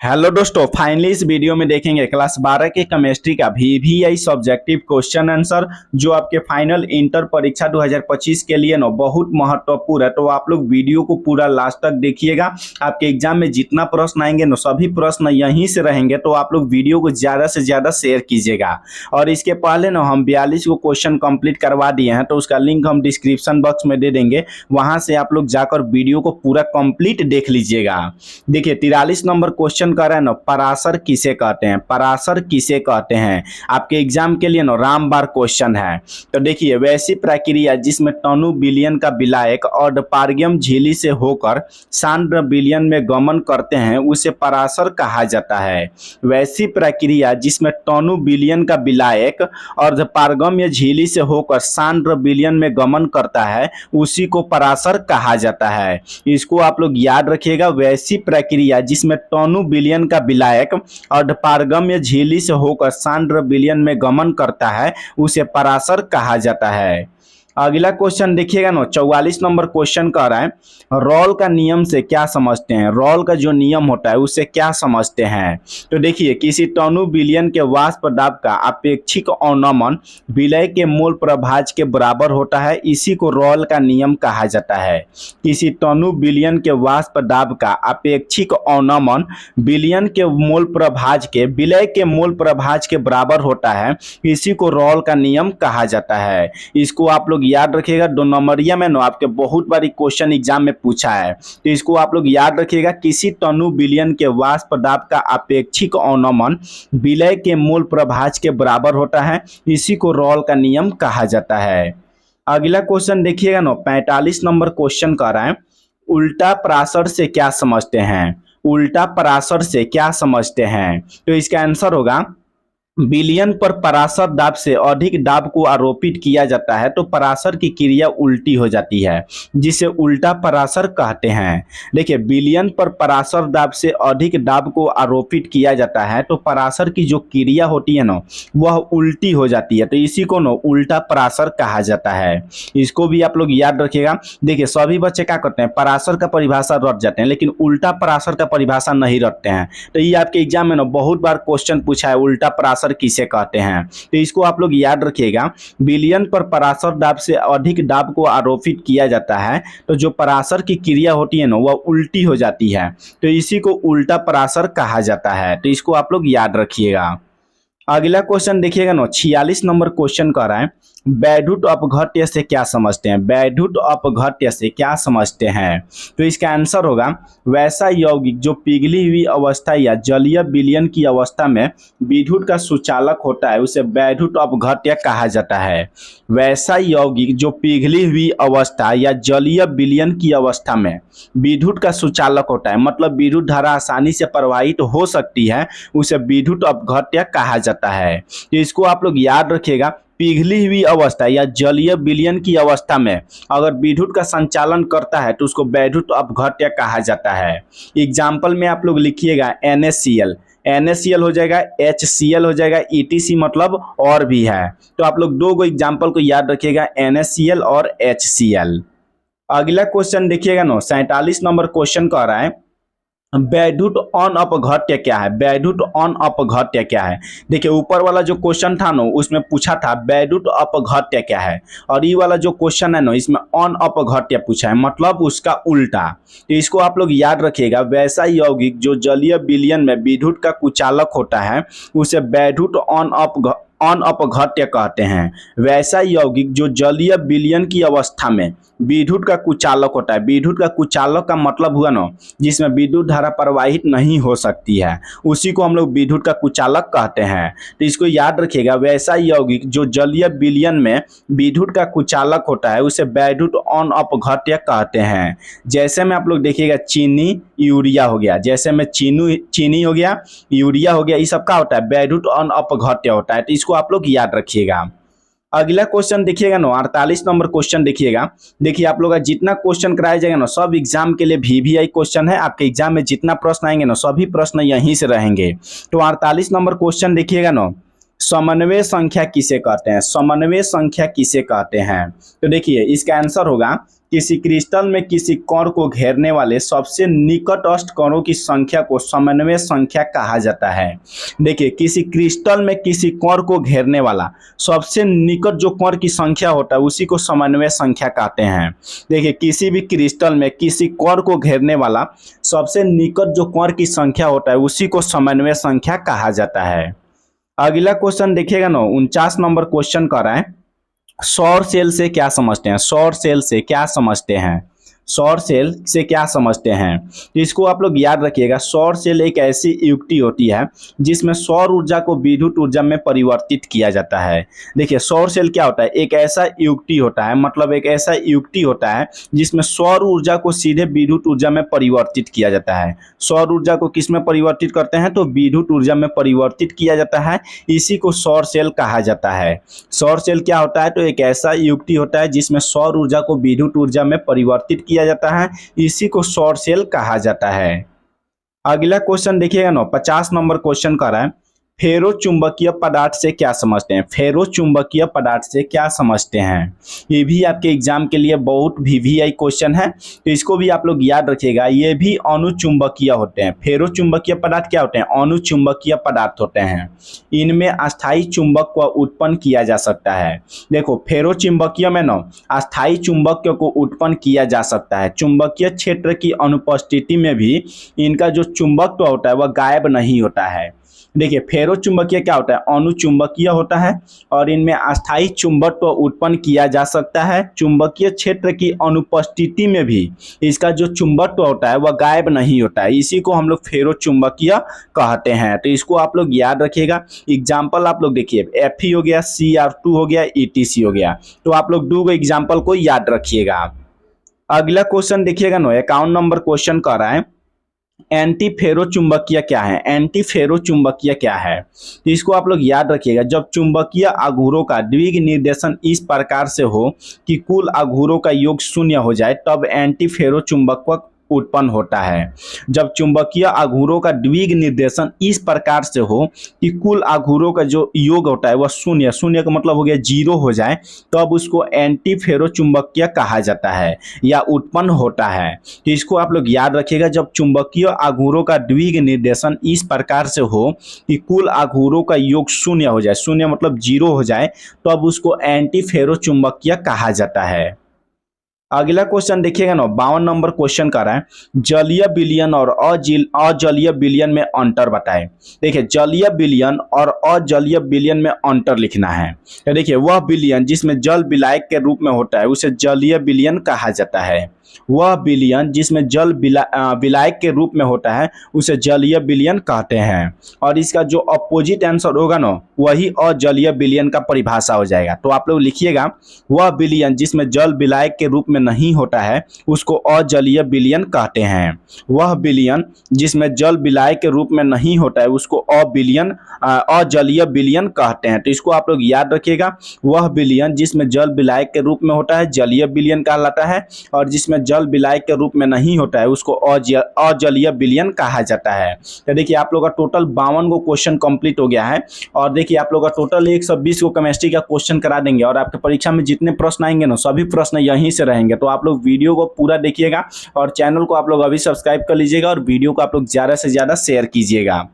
Hello दोस्तों, finally इस video में देखेंगे क्लास 12 के केमिस्ट्री का वीवीआई सब्जेक्टिव क्वेश्चन आंसर जो आपके फाइनल इंटर परीक्षा 2025 के लिए बहुत महत्वपूर्ण है। तो आप लोग वीडियो को पूरा लास्ट तक देखिएगा। आपके एग्जाम में जितना प्रश्न आएंगे सभी प्रश्न यहीं से रहेंगे, तो आप लोग वीडियो को ज़्यादा से ज़्यादा शेयर कीजिएगा। और इसके पहले हम 42 को क्वेश्चन कंप्लीट करवा दिए हैं, तो उसका लिंक हम डिस्क्रिप्शन बॉक्स में दे देंगे। वहाँ से आप लोग जाकर वीडियो को पूरा कंप्लीट देख लीजिएगा। देखिए 43 नंबर क्वेश्चन कर रहे हैं पराशर किसे कहते हैं। पराशर किसे कहते हैं आपके एग्जाम के लिए राम बार क्वेश्चन है। तो देखिए वैसी प्रक्रिया जिसमें टनु विलयन का विलायक और पारगम्य झिल्ली से होकर सांद्र विलयन में गमन करते हैं उसे पराशर कहा जाता है। वैसी प्रक्रिया जिसमें टनु विलयन का विलायक और पारगम्य झिल्ली से होकर सांद्र विलयन में गमन करता है उसी को पराशर कहा जाता है। इसको आप लोग याद रखिएगा। वैसी प्रक्रिया जिसमें टनु विलयन का विलायक और पारगम्य झिल्ली से होकर सांद्र विलयन में गमन करता है उसे पराशर कहा जाता है। अगला क्वेश्चन देखिएगा 44 नंबर क्वेश्चन कह रहा है रॉल का नियम से क्या समझते हैं। रॉल का जो नियम होता है उससे क्या समझते हैं। तो देखिए किसी टनु विलयन के वाष्प दाब का अपेक्षिक अवनमन विलय के मूल प्रभाज के बराबर होता है, इसी को रॉल का नियम कहा जाता है। किसी टनु विलयन के वाष्प दाब का अपेक्षिक अवनमन विलयन के मूल प्रभाज के विलय के मूल प्रभाज के बराबर होता है, इसी को रॉल का नियम कहा जाता है। इसको आप लोग याद रखिएगा। 2 नंबरिया में आपके बहुत बारी क्वेश्चन एग्जाम में पूछा है, तो इसको आप लोग याद रखिएगा। किसी टनु विलयन के वाष्प दाब का अपेक्षिक अवनमन विलय के मूल प्रभाज के बराबर होता है, इसी को रॉल का नियम कहा जाता है। अगला क्वेश्चन देखिएगा 45 नंबर क्वेश्चन कह रहा है उल्टा पराशर से क्या समझते हैं। उल्टा पराशर से क्या समझते हैं। तो इसका आंसर होगा विलयन पर पराशर दाब से अधिक दाब को आरोपित किया जाता है तो पराशर की क्रिया उल्टी हो जाती है, जिसे उल्टा पराशर कहते हैं। देखिए विलयन पर पराशर दाब से अधिक दाब को आरोपित किया जाता है तो पराशर की जो क्रिया होती है वह उल्टी हो जाती है, तो इसी को उल्टा पराशर कहा जाता है। इसको भी आप लोग याद रखिएगा। देखिए सभी बच्चे क्या करते हैं पराशर का परिभाषा रट जाते हैं, लेकिन उल्टा पराशर का परिभाषा नहीं रटते हैं। तो ये आपके एग्जाम में बहुत बार क्वेश्चन पूछा है उल्टा पराशर किसे कहते हैं, तो इसको आप लोग याद रखिएगा। विलयन पर पराशर दाब से अधिक दाब को आरोपित किया जाता है तो जो पराशर की क्रिया होती है वह उल्टी हो जाती है, तो इसी को उल्टा पराशर कहा जाता है। तो इसको आप लोग याद रखिएगा। अगला क्वेश्चन देखिएगा 46 नंबर क्वेश्चन कह रहा है वैद्युत अपघट्य से क्या समझते हैं। वैद्युत अपघट्य से क्या समझते हैं। तो इसका आंसर होगा वैसा यौगिक जो पिघली हुई अवस्था या जलीय विलयन की अवस्था में विद्युत का सुचालक होता है उसे वैद्युत अपघट्य कहा जाता है। वैसा यौगिक जो पिघली हुई अवस्था या जलीय विलयन की अवस्था में विद्युत का सुचालक होता है, मतलब विद्युत धारा आसानी से प्रवाहित हो सकती है, उसे विद्युत अपघट्य कहा जाता है। तो इसको आप लोग याद रखिएगा। पिघली हुई अवस्था या जलीय विलयन की अवस्था में अगर विद्युत का संचालन करता है तो उसको वैद्युत अपघट्य कहा जाता है। एग्जाम्पल में आप लोग लिखिएगा NaCl, NaCl हो जाएगा, HCl हो जाएगा, ETC मतलब और भी है। तो आप लोग 2 एग्जाम्पल को याद रखिएगा NaCl और HCl। अगला क्वेश्चन देखिएगा 47 नंबर क्वेश्चन कह रहा है वैद्युत ऑन अपघट्य क्या है। वैद्युत ऑन अपघट्य क्या है। देखिए ऊपर वाला जो क्वेश्चन था उसमें पूछा था वैद्युत अपघट्य क्या है, और ये वाला जो क्वेश्चन है इसमें ऑन अपघट्य पूछा है, मतलब उसका उल्टा। तो इसको आप लोग याद रखिएगा। वैसा यौगिक जो जलीय विलयन में विद्युत का कुचालक होता है उसे वैद्युत ऑन अपघट्य कहते हैं। वैसा यौगिक जो जलीय विलयन की अवस्था में विद्युत का कुचालक होता है। विद्युत का कुचालक का मतलब हुआ जिसमें विद्युत धारा प्रवाहित नहीं हो सकती है, उसी को हम लोग विद्युत का कुचालक कहते हैं। तो इसको याद रखिएगा। वैसा यौगिक जो जलीय विलयन में विद्युत का कुचालक होता है उसे वैद्युत ऑन अपघट्य कहते हैं। जैसे में आप लोग देखिएगा चीनी यूरिया हो गया, जैसे में चीनी हो गया, यूरिया हो गया, ये सब का होता है वैद्युत ऑन अपघट्य होता है। तो इसको आप लोग याद रखिएगा। अगला क्वेश्चन देखिएगा 48 नंबर क्वेश्चन देखिएगा। देखिए आप लोग का जितना क्वेश्चन कराया जाएगा सब एग्जाम के लिए वीवीआई क्वेश्चन है। आपके एग्जाम में जितना प्रश्न आएंगे सभी प्रश्न यहीं से रहेंगे। तो 48 नंबर क्वेश्चन देखिएगा समन्वय संख्या किसे कहते हैं। समन्वय संख्या किसे कहते हैं। तो देखिए इसका आंसर होगा किसी क्रिस्टल में किसी कण को घेरने वाले सबसे निकटस्थ कणों की संख्या को समन्वय संख्या कहा जाता है। देखिए, किसी क्रिस्टल में किसी कण को घेरने वाला सबसे निकट जो कण की संख्या होता है उसी को समन्वय संख्या कहते हैं। देखिए, किसी भी क्रिस्टल में किसी कण को घेरने वाला सबसे निकट जो कण की संख्या होता है उसी को समन्वय संख्या कहा जाता है। अगला क्वेश्चन देखिएगा ना, 49 नंबर क्वेश्चन कर रहा है, सौर सेल से क्या समझते हैं? सौर सेल से क्या समझते हैं? सौर सेल से क्या समझते हैं? तो इसको आप लोग याद रखिएगा। सौर सेल एक ऐसी युक्ति होती है जिसमें सौर ऊर्जा को विद्युत ऊर्जा में परिवर्तित किया जाता है। देखिए, सौर सेल क्या होता है? एक ऐसा युक्ति होता है, मतलब एक ऐसा युक्ति होता है जिसमें सौर ऊर्जा को सीधे विद्युत ऊर्जा में परिवर्तित किया जाता है। सौर ऊर्जा को किस में परिवर्तित करते हैं? तो विद्युत ऊर्जा में परिवर्तित किया जाता है। इसी को सौर सेल कहा जाता है। सौर सेल क्या होता है? तो एक ऐसा युक्ति होता है जिसमें सौर ऊर्जा को विद्युत ऊर्जा में परिवर्तित किया जाता है, इसी को सौर सेल कहा जाता है। अगला क्वेश्चन देखिएगा ना, 50 नंबर क्वेश्चन कर रहा है, फेरो चुंबकीय पदार्थ से क्या समझते हैं? फेरो चुंबकीय पदार्थ से क्या समझते हैं? ये भी आपके एग्जाम के लिए बहुत वीवीआई क्वेश्चन है, तो इसको भी आप लोग याद रखिएगा। ये भी अनुचुंबकीय होते हैं। फेरो चुंबकीय पदार्थ क्या होते हैं? अनुचुंबकीय पदार्थ होते हैं। इनमें अस्थायी चुंबक को उत्पन्न किया जा सकता है। देखो, फेरो चुंबकीय में ना अस्थायी चुंबक को उत्पन्न किया जा सकता है। चुंबकीय क्षेत्र की अनुपस्थिति में भी इनका जो चुंबकत्व होता है वह गायब नहीं होता है। देखिए, फेरो चुंबकीय क्या होता है? अनुचुंबकीय होता है और इनमें अस्थायी चुंबकत्व उत्पन्न किया जा सकता है। चुंबकीय क्षेत्र की अनुपस्थिति में भी इसका जो चुंबकत्व होता है वह गायब नहीं होता है। इसी को हम लोग फेरो चुंबकीय कहते हैं। तो इसको आप लोग याद रखिएगा। एग्जाम्पल आप लोग देखिए, Fe हो गया, Cr2 हो गया, ETC हो गया। तो आप लोग 2 एग्जाम्पल को याद रखिएगा। अगला क्वेश्चन देखिएगा ना, 51 नंबर क्वेश्चन कर रहा है, एंटी फेरो चुंबकीय क्या है? एंटी फेरो चुंबकीय क्या है? तो इसको आप लोग याद रखिएगा। जब चुंबकीय आघूरों का द्विग निर्देशन इस प्रकार से हो कि कुल आघूरों का योग 0 हो जाए, तब एंटी फेरो चुंबकत्व उत्पन्न होता है। जब चुंबकीय आघूरों का द्विग निर्देशन इस प्रकार से हो कि कुल आघूरों का जो योग होता है वह 0 का मतलब हो गया 0 हो जाए, तब उसको एंटी फेरो चुंबकीय कहा जाता है या उत्पन्न होता है। तो इसको आप लोग याद रखिएगा। जब चुंबकीय आघूरों का द्विग निर्देशन इस प्रकार से हो कि कुल आघूरों का योग 0 हो जाए, 0 मतलब 0 हो जाए, तब उसको एंटी फेरो चुंबकीय कहा जाता है। अगला क्वेश्चन देखिएगा ना, 52 नंबर क्वेश्चन कर रहा है, जलीय विलयन और अजलीय विलयन में अंतर बताएं। देखिए, जलीय विलयन और अजलीय विलयन में अंतर लिखना है। तो देखिए, वह विलयन जिसमें जल विलायक के रूप में होता है उसे जलीय विलयन कहा जाता है। वह विलयन जिसमें जल विलायक के रूप में होता है उसे जलीय विलयन कहते हैं। और इसका जो अपोजिट आंसर होगा ना वही अजलीय विलयन का परिभाषा हो जाएगा। तो आप लोग लिखिएगा, वह विलयन जिसमें जल विलायक के रूप में नहीं होता है उसको अजलीय विलयन कहते हैं। वह विलयन जिसमें जल विलायक के रूप में नहीं होता है उसको अजलीय विलयन कहते हैं। तो इसको आप लोग याद रखिएगा। वह विलयन जिसमें जल विलायक के रूप में होता है जलीय विलयन कहलाता है, और जिसमें जल विलायक के रूप में नहीं होता है उसको अजलीय विलयन कहा जाता है। तो देखिए, आप लोग का टोटल 52 को क्वेश्चन कंप्लीट हो गया है। और देखिए, आप लोग का टोटल 120 को केमिस्ट्री का क्वेश्चन करा देंगे। और आपके परीक्षा में जितने प्रश्न आएंगे ना सभी प्रश्न यहीं से रहेंगे। तो आप लोग वीडियो को पूरा देखिएगा और चैनल को आप लोग अभी सब्सक्राइब कर लीजिएगा और वीडियो को आप लोग ज़्यादा से ज़्यादा शेयर कीजिएगा।